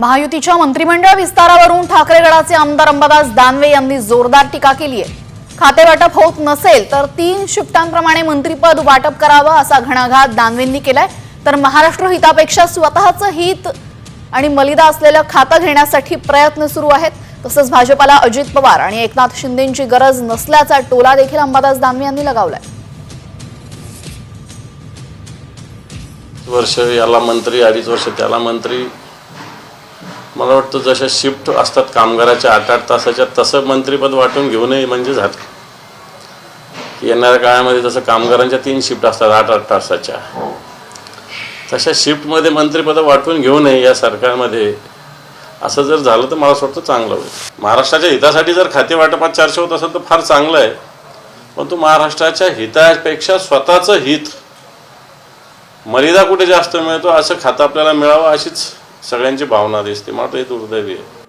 महायुतीच्या मंत्रिमंडळ विस्तारावरून ठाकरे गटाचे आमदार अंबादास दानवे यांनी जोरदार टीका केली आहे। खाते वाटप होत नसेल तर 3 शिफ्टांप्रमाणे मंत्रिपद वाटप करावं असा घणाघात दानवेंनी केलाय। तर महाराष्ट्र हितापेक्षा स्वतःचं हित आणि मलिदा असलेलं खातं घेण्यासाठी प्रयत्न सुरू आहेत। तसंच भाजपला अजित पवार आणि एकनाथ शिंदेंची गरज नसल्याचा टोला देखील अंबादास दानवे यांनी लगावलाय। वर्ष याला मंत्री 2.5 वर्ष त्याला मंत्री, मला वाटतं जशा शिफ्ट असतात कामगाराच्या 8-8 तासाच्या तसं मंत्रिपद वाटून घेऊ नये म्हणजे झालं। येणाऱ्या काळामध्ये तसं कामगारांच्या 3 शिफ्ट असतात 8-8 तासाच्या, तशा शिफ्टमध्ये मंत्रिपद वाटून घेऊ नये या सरकारमध्ये। असं जर झालं तर मला असं वाटतं चांगलं होईल। महाराष्ट्राच्या हितासाठी जर खाते वाटपात चर्चा होत असेल तर फार चांगलं आहे, परंतु महाराष्ट्राच्या हितापेक्षा स्वतःचं हित मर्यादा कुठे जास्त मिळतो असं खातं आपल्याला मिळावं अशीच सगळ्यांची भावना दिसते। मला हे दुर्दैवी आहे।